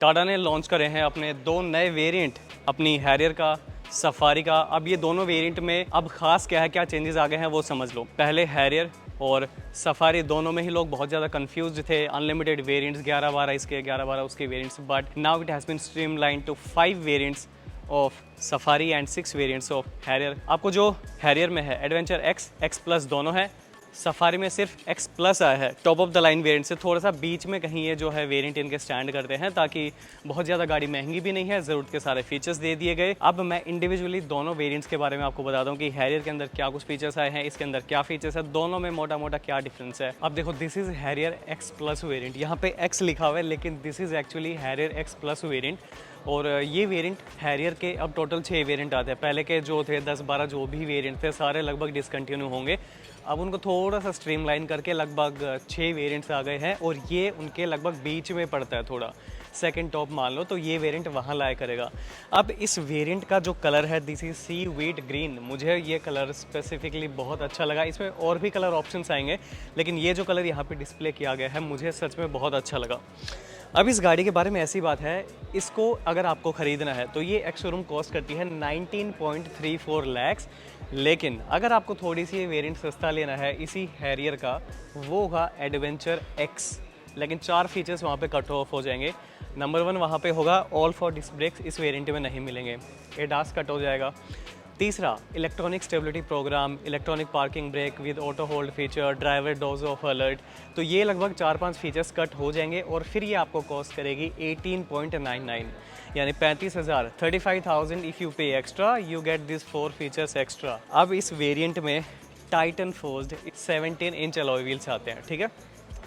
टाटा ने लॉन्च करे हैं अपने दो नए वेरिएंट, अपनी हैरियर का, सफारी का। अब ये दोनों वेरिएंट में अब खास क्या है, क्या चेंजेस आ गए हैं वो समझ लो। पहले हैरियर और सफारी दोनों में ही लोग बहुत ज़्यादा कंफ्यूज थे। अनलिमिटेड वेरिएंट्स 11-12 इसके, 11-12 उसके variants, but now it has been streamline to 5 variants of Safari and 6 variants of Harrier. आपको जो हैरियर में है एडवेंचर एक्स, एक्स प्लस दोनों है। सफारी में सिर्फ एक्स प्लस आया है, top of the line variant से थोड़ा सा बीच में कहीं ये जो है वेरिएंट इनके स्टैंड करते हैं, ताकि बहुत ज़्यादा गाड़ी महंगी भी नहीं है, ज़रूरत के सारे फीचर्स दे दिए गए। अब मैं इंडिविजुअली दोनों वेरिएंट्स के बारे में आपको बताता हूँ कि हैरियर के अंदर क्या कुछ फीचर्स आए हैं, इसके अंदर क्या फीचर्स है, दोनों में मोटा मोटा क्या डिफरेंस है। अब देखो, this is Harrier x plus variant. यहाँ पे एक्स लिखा हुआ है लेकिन this is actually Harrier x plus variant. और ये वेरिएंट हैरियर के अब टोटल 6 वेरिएंट आते हैं। पहले के जो थे 10-12 जो भी वेरिएंट थे सारे लगभग डिसकंटिन्यू होंगे। अब उनको थोड़ा सा स्ट्रीमलाइन करके लगभग 6 वेरिएंट्स आ गए हैं और ये उनके लगभग बीच में पड़ता है, थोड़ा सेकंड टॉप मान लो, तो ये वेरिएंट वहाँ लाया करेगा। अब इस वेरिएंट का जो कलर है this is seaweed green. मुझे ये कलर स्पेसिफिकली बहुत अच्छा लगा। इसमें और भी कलर ऑप्शंस आएंगे लेकिन ये जो कलर यहाँ पे डिस्प्ले किया गया है मुझे सच में बहुत अच्छा लगा। अब इस गाड़ी के बारे में ऐसी बात है, इसको अगर आपको ख़रीदना है तो ये एक्स शोरूम कॉस्ट करती है 19.34 लैक्स। लेकिन अगर आपको थोड़ी सी वेरिएंट सस्ता लेना है इसी हैरियर का, वो होगा एडवेंचर एक्स। लेकिन 4 फीचर्स वहाँ पे कट ऑफ हो जाएंगे। नंबर 1 वहाँ पे होगा ऑल फॉर डिस्क ब्रेक्स, इस वेरिएंट में नहीं मिलेंगे। एडास कट हो जाएगा। तीसरा, electronic stability programme, electronic parking brake with auto hold feature, driver doze off alert. तो ये लगभग 4-5 फीचर्स कट हो जाएंगे और फिर ये आपको कॉस्ट करेगी 18.99, यानी 35,000, 35,000 इफ़ यू पे extra you get this 4 features extra. अब इस वेरिएंट में Titan forced 17 inch alloy wheels आते हैं, ठीक है।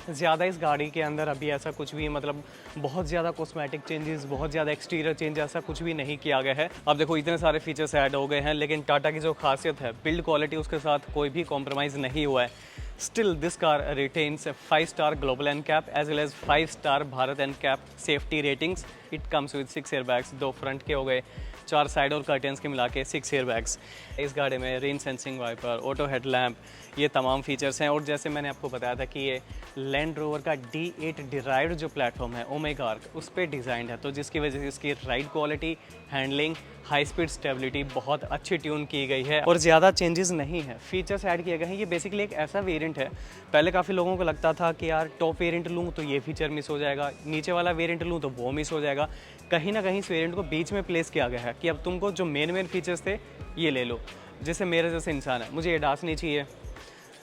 ज़्यादा इस गाड़ी के अंदर अभी ऐसा कुछ भी, मतलब बहुत ज़्यादा कॉस्मेटिक चेंजेस, बहुत ज़्यादा एक्सटीरियर चेंज ऐसा कुछ भी नहीं किया गया है। अब देखो, इतने सारे फीचर्स ऐड हो गए हैं लेकिन टाटा की जो खासियत है, बिल्ड क्वालिटी, उसके साथ कोई भी कॉम्प्रोमाइज़ नहीं हुआ है। Still, this car retains a 5-star global NCAP as well as 5-star Bharat NCAP safety ratings. It comes with 6 airbags, 2 front के हो गए, 4 साइड और कर्टेंस के मिला के 6 एयरबैग्स। इस गाड़ी में rain sensing wiper, auto headlamp, ये तमाम फीचर्स हैं। और जैसे मैंने आपको बताया था कि ये लैंड रोवर का D8 डिराइव्ड जो प्लेटफॉर्म है ओमेगा आर्क, उस पर डिज़ाइंड है, तो जिसकी वजह से इसकी ride quality, handling, high speed stability बहुत अच्छी ट्यून की गई है और ज़्यादा चेंजेस नहीं है। फीचर्स ऐड किए गए हैं। ये बेसिकली एक ऐसा वेरिएंट है, पहले काफ़ी लोगों को लगता था कि यार टॉप वेरिएंट लूँ तो ये फीचर मिस हो जाएगा, नीचे वाला वेरिएंट लूँ तो वो मिस हो जाएगा। कहीं ना कहीं इस वेरिएंट को बीच में प्लेस किया गया है कि अब तुमको जो मेन फीचर्स थे ये ले लो। जैसे मेरे जैसे इंसान है, मुझे एडास नहीं चाहिए,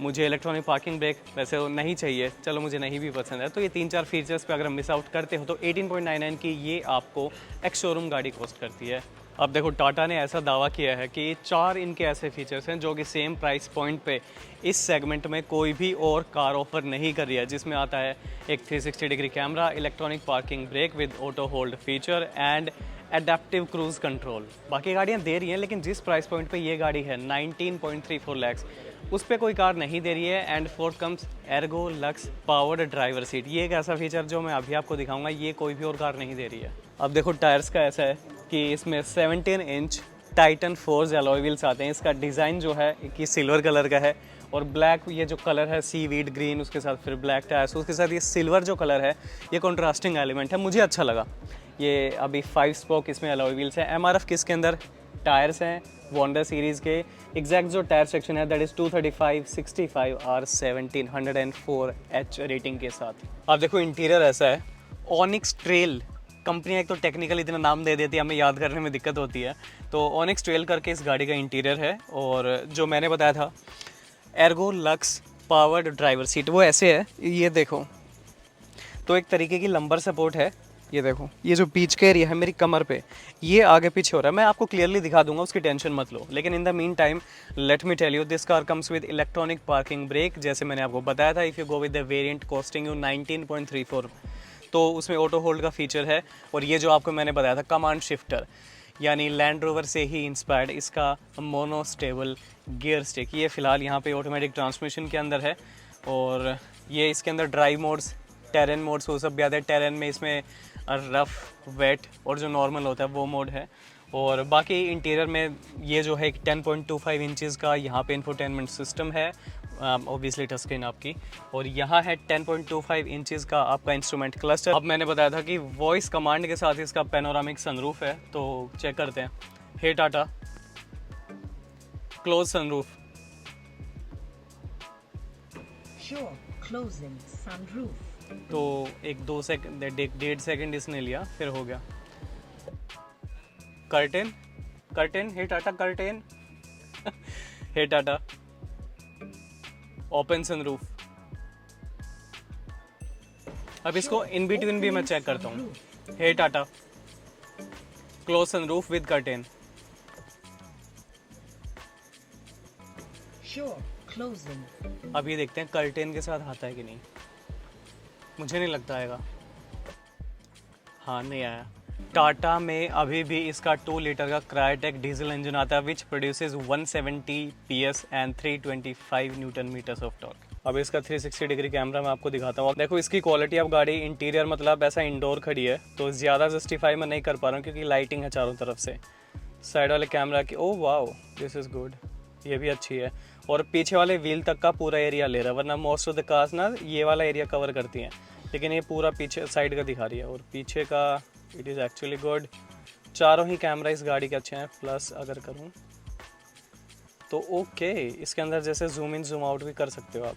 मुझे इलेक्ट्रॉनिक पार्किंग ब्रेक वैसे वो नहीं चाहिए, चलो मुझे नहीं भी पसंद है, तो ये 3-4 फीचर्स पे अगर मिस आउट करते हो तो 18.99 की ये आपको एक्स शोरूम गाड़ी कॉस्ट करती है। अब देखो, टाटा ने ऐसा दावा किया है कि 4 इनके ऐसे फीचर्स हैं जो कि सेम प्राइस पॉइंट पे इस सेगमेंट में कोई भी और कार ऑफर नहीं कर रही है, जिसमें आता है एक 360 degree camera, electronic parking brake with auto hold feature and adaptive cruise control. बाकी गाड़ियाँ दे रही हैं लेकिन जिस प्राइस पॉइंट पे ये गाड़ी है 19.34 लैक्स, उस पर कोई कार नहीं दे रही है। And fourth comes Ergo lux powered driver seat. ये एक ऐसा फीचर जो मैं अभी आपको दिखाऊंगा, ये कोई भी और कार नहीं दे रही है। अब देखो, टायर्स का ऐसा है कि इसमें 17 inch Titan force alloy wheels आते हैं। इसका डिज़ाइन जो है कि सिल्वर कलर का है और ब्लैक, ये जो कलर है सी वीड ग्रीन, उसके साथ फिर ब्लैक टायर्स, उसके साथ ये सिल्वर जो कलर है ये कॉन्ट्रास्टिंग एलिमेंट है, मुझे अच्छा लगा। ये अभी 5 स्पोक इसमें अलॉय व्हील्स हैं। एमआरएफ किसके अंदर टायर्स हैं, वॉन्डर सीरीज़ के। एग्जैक्ट जो टायर सेक्शन है that is 235 65 R17 104 H rating के साथ। अब देखो, इंटीरियर ऐसा है। ऑनिक्स ट्रेल कंपनी एक तो टेक्निकल इतना नाम दे देती है, हमें याद करने में दिक्कत होती है, तो ऑनिक्स ट्रेल करके इस गाड़ी का इंटीरियर है। और जो मैंने बताया था Ergo lux powered driver seat, वो ऐसे है, ये देखो, तो एक तरीके की लंबर सपोर्ट है। ये देखो, ये जो बीच का एरिया है मेरी कमर पे, ये आगे पीछे हो रहा है, मैं आपको क्लियरली दिखा दूंगा, उसकी टेंशन मत लो। लेकिन in the meantime let me tell you, this car comes with electronic parking brake. जैसे मैंने आपको बताया था, if you go with the variant costing you 19.34, तो उसमें ऑटो होल्ड का फीचर है। और ये जो आपको मैंने बताया था कमांड शिफ्टर, यानी लैंड रोवर से ही इंस्पायर्ड इसका मोनो स्टेबल गियर स्टिक। ये फ़िलहाल यहाँ पे ऑटोमेटिक ट्रांसमिशन के अंदर है। और ये इसके अंदर ड्राइव मोड्स, टेरेन मोड्स, वो सब भी आते हैं। टेरेन में इसमें रफ़, वेट और जो नॉर्मल होता है वो मोड है। और बाकी इंटीरियर में ये जो है 10.25 इंचज़ का यहाँ पे इंफोटेनमेंट सिस्टम है। ऑब्वियसली टच स्क्रीन आपकी, और यहाँ है 10.25 इंचज़ का आपका इंस्ट्रूमेंट क्लस्टर। अब मैंने बताया था कि वॉइस कमांड के साथ इसका पैनोरामिक सनरूफ है, तो चेक करते हैं। Hey Tata, close sunroof. Sure, closing sunroof. तो एक 1.5 सेकंड इसने लिया, फिर हो गया। Curtain, curtain, hey Tata curtain. Hey Tata, open sunroof. अब इसको इन बिटवीन भी मैं चेक करता हूँ। Hey Tata, close sunroof with curtain. Sure, closing. अब ये देखते हैं कर्टेन के साथ आता है कि नहीं। मुझे नहीं लगता आएगा। हाँ, नहीं आया। टाटा में अभी भी इसका 2 लीटर का क्रायोटेक डीजल इंजन आता है which produces 170 PS and 325 newton metres of torque. अब इसका 360 डिग्री कैमरा मैं आपको दिखाता हूँ। देखो इसकी क्वालिटी। अब गाड़ी इंटीरियर मतलब ऐसा इंडोर खड़ी है, तो ज़्यादा जस्टिफाई मैं नहीं कर पा रहा हूँ क्योंकि लाइटिंग है चारों तरफ से। साइड वाले कैमरा की, oh wow, this is good, ये भी अच्छी है। और पीछे वाले व्हील तक का पूरा एरिया ले रहा है, वरना मोस्ट ऑफ द कार्स ना ये वाला एरिया कवर करती हैं, लेकिन ये पूरा पीछे साइड का दिखा रही है। और पीछे का इट इज़ एक्चुअली गुड। चारों ही कैमरा इस गाड़ी के अच्छे हैं। प्लस अगर करूं तो ओके, इसके अंदर जैसे जूम इन जूम आउट भी कर सकते हो आप,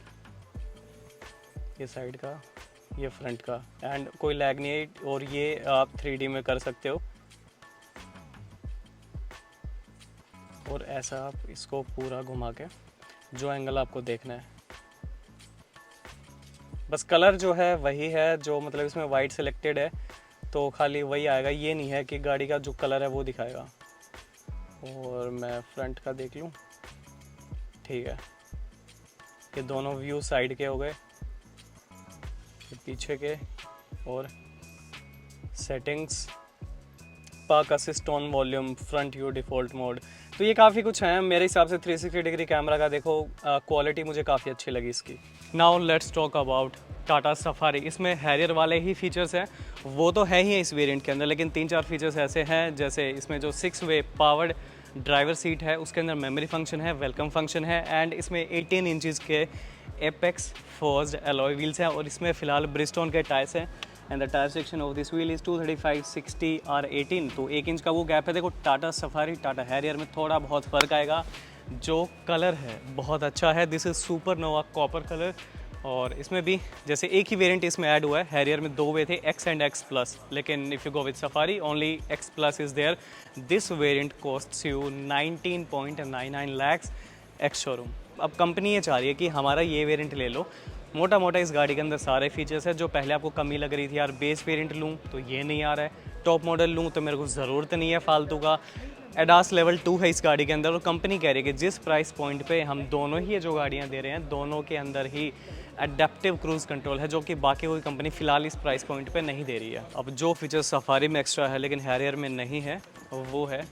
ये साइड का, ये फ्रंट का, एंड कोई लैग नहीं है। और ये आप 3D में कर सकते हो। और ऐसा आप इसको पूरा घुमा के जो एंगल आपको देखना है, बस कलर जो है वही है, जो मतलब इसमें वाइट सिलेक्टेड है तो खाली वही आएगा। ये नहीं है कि गाड़ी का जो कलर है वो दिखाएगा। और मैं फ्रंट का देख लूँ, ठीक है। ये दोनों व्यू साइड के हो गए, पीछे के। और settings, park assist, on volume, front view, default mode, तो ये काफ़ी कुछ है मेरे हिसाब से। 360 डिग्री कैमरा का देखो, क्वालिटी मुझे काफ़ी अच्छी लगी इसकी। Now let's talk about Tata safari. इसमें हैरियर वाले ही फीचर्स हैं, वो तो है ही इस वेरिएंट के अंदर, लेकिन 3-4 फीचर्स ऐसे हैं, जैसे इसमें जो 6 वे पावर्ड ड्राइवर सीट है, उसके अंदर मेमोरी फंक्शन है, वेलकम फंक्शन है, एंड इसमें 18 इंचज़ के एपेक्स फोर्स्ड एलॉय व्हील्स हैं। और इसमें फ़िलहाल ब्रिजस्टोन के टायर्स हैं, and the tyre section of this wheel is 235/60 R18, तो 1 इंच का वो गैप है। देखो टाटा सफारी टाटा हैरियर में थोड़ा बहुत फ़र्क आएगा। जो कलर है बहुत अच्छा है, this is super Nova copper colour. और इसमें भी जैसे एक ही वेरिएंट इसमें ऐड हुआ है, हैरियर में 2 वे थे, X एंड X प्लस, लेकिन if you go with Safari only X plus is there. This variant costs you 19.99 lakhs ex showroom. अब कंपनी ये चाह रही है कि हमारा ये वेरिएंट ले लो। मोटा मोटा इस गाड़ी के अंदर सारे फीचर्स हैं जो पहले आपको कमी लग रही थी, यार बेस वेरिएंट लूँ तो ये नहीं आ रहा है, टॉप मॉडल लूँ तो मेरे को ज़रूरत नहीं है फालतू का। एडास लेवल 2 है इस गाड़ी के अंदर, और कंपनी कह रही है कि जिस प्राइस पॉइंट पे हम दोनों ही ये जो गाड़ियाँ दे रहे हैं, दोनों के अंदर ही एडेप्टिव क्रूज़ कंट्रोल है, जो कि बाकी कोई कंपनी फ़िलहाल इस प्राइस पॉइंट पे नहीं दे रही है। अब जो फीचर सफारी में एक्स्ट्रा है लेकिन हैरियर में नहीं है, वो है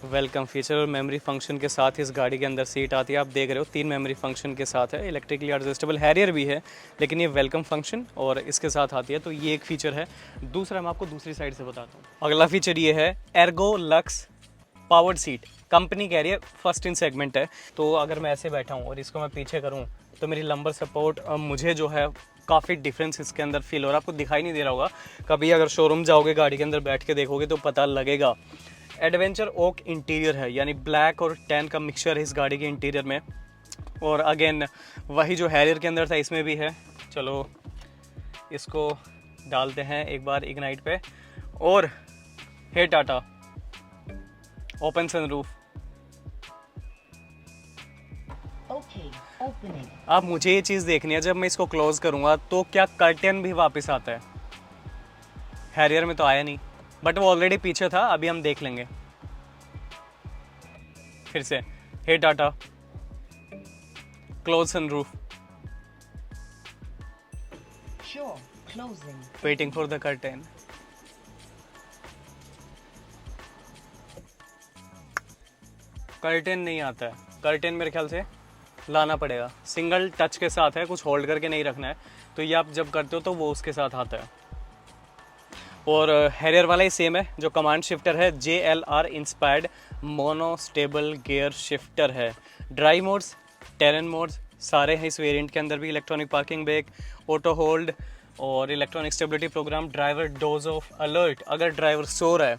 वेलकम फीचर और मेमोरी फंक्शन के साथ इस गाड़ी के अंदर सीट आती है। आप देख रहे हो 3 मेमोरी फंक्शन के साथ है, इलेक्ट्रिकली एडजस्टेबल। हैरियर भी है लेकिन ये वेलकम फंक्शन और इसके साथ आती है, तो ये एक फ़ीचर है। दूसरा मैं आपको दूसरी साइड से बताता हूँ। अगला फीचर ये है Ergo lux powered seat. Company कह रही है फर्स्ट इन सेगमेंट है, तो अगर मैं ऐसे बैठा हूँ और इसको मैं पीछे करूँ तो मेरी लंबर सपोर्ट मुझे जो है काफ़ी डिफरेंस इसके अंदर फील हो रहा है। आपको दिखाई नहीं दे रहा होगा, कभी अगर शोरूम जाओगे गाड़ी के अंदर बैठ के देखोगे तो पता लगेगा। एडवेंचर ओक इंटीरियर है, यानी ब्लैक और टैन का मिक्सचर है इस गाड़ी के इंटीरियर में। और अगेन वही जो हैरियर के अंदर था इसमें भी है। चलो इसको डालते हैं एक बार इग्नाइट पे। और हे टाटा, ओपन सनरूफ। अब मुझे ये चीज़ देखनी है, जब मैं इसको क्लोज करूँगा तो क्या कर्टेन भी वापस आता है। हैरियर में तो आया नहीं, बट वो ऑलरेडी पीछे था, अभी हम देख लेंगे फिर से। Hey Tata, close sunroof, waiting for the curtain. Curtain नहीं आता है, कर्टेन मेरे ख्याल से लाना पड़ेगा। सिंगल टच के साथ है, कुछ होल्ड करके नहीं रखना है, तो ये आप जब करते हो तो वो उसके साथ आता है। और हैरियर वाला ही सेम है, जो कमांड शिफ्टर है JLR inspired mono stable gear shifter है। ड्राइव मोड्स, टेरेन मोड्स, सारे हैं इस वेरिएंट के अंदर भी। Electronic parking brake, auto hold और electronic stability program, driver doze off alert, अगर ड्राइवर सो रहा है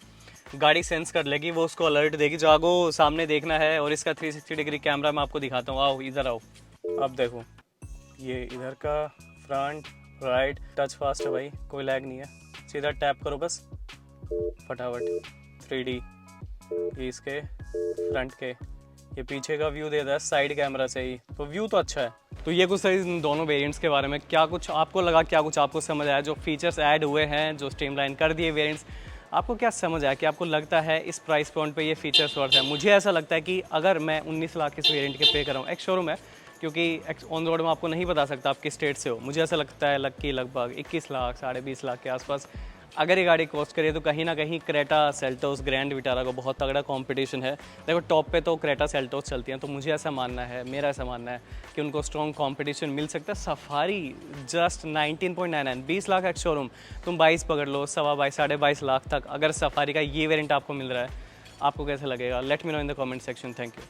गाड़ी सेंस कर लेगी, वो उसको अलर्ट देगी, जागो सामने देखना है। और इसका 360 डिग्री कैमरा मैं आपको दिखाता हूँ, आओ इधर आओ। अब देखो ये इधर का फ्रंट राइट टच फास्ट है भाई, कोई लैग नहीं है, सीधा टैप करो बस फटाफट। 3D ये इसके फ्रंट के, ये पीछे का व्यू देता है साइड कैमरा से ही, तो व्यू तो अच्छा है। तो ये कुछ सही इन दोनों वेरिएंट्स के बारे में। क्या कुछ आपको लगा, क्या कुछ आपको समझ आया, जो फीचर्स ऐड हुए हैं, जो स्ट्रीमलाइन कर दिए वेरिएंट्स, आपको क्या समझ आया कि आपको लगता है इस प्राइस पॉइंट पे ये फीचर्स वर्थ है? मुझे ऐसा लगता है कि अगर मैं 19 लाख इस वेरिएंट के पे कर रहा हूँ, एक शोरूम है क्योंकि ऑन रोड में आपको नहीं बता सकता आप किस स्टेट से हो, मुझे ऐसा लगता है लगभग 21 लाख 20.5 लाख के आसपास अगर ये गाड़ी कॉस्ट करे, तो कहीं ना कहीं क्रेटा सेल्टोस ग्रैंड विटारा को बहुत तगड़ा कंपटीशन है। देखो टॉप पे तो क्रेटा सेल्टोस चलती हैं, तो मुझे ऐसा मानना है, मेरा ऐसा मानना है कि उनको स्ट्रॉन्ग कंपटीशन मिल सकता है। Safari just 19.99, 20 lakh ex showroom, तुम 22 पकड़ लो, 22.5 22.5 लाख तक अगर सफारी का ये वेरिएंट आपको मिल रहा है, आपको कैसा लगेगा? Let me know in the comment section. Thank you.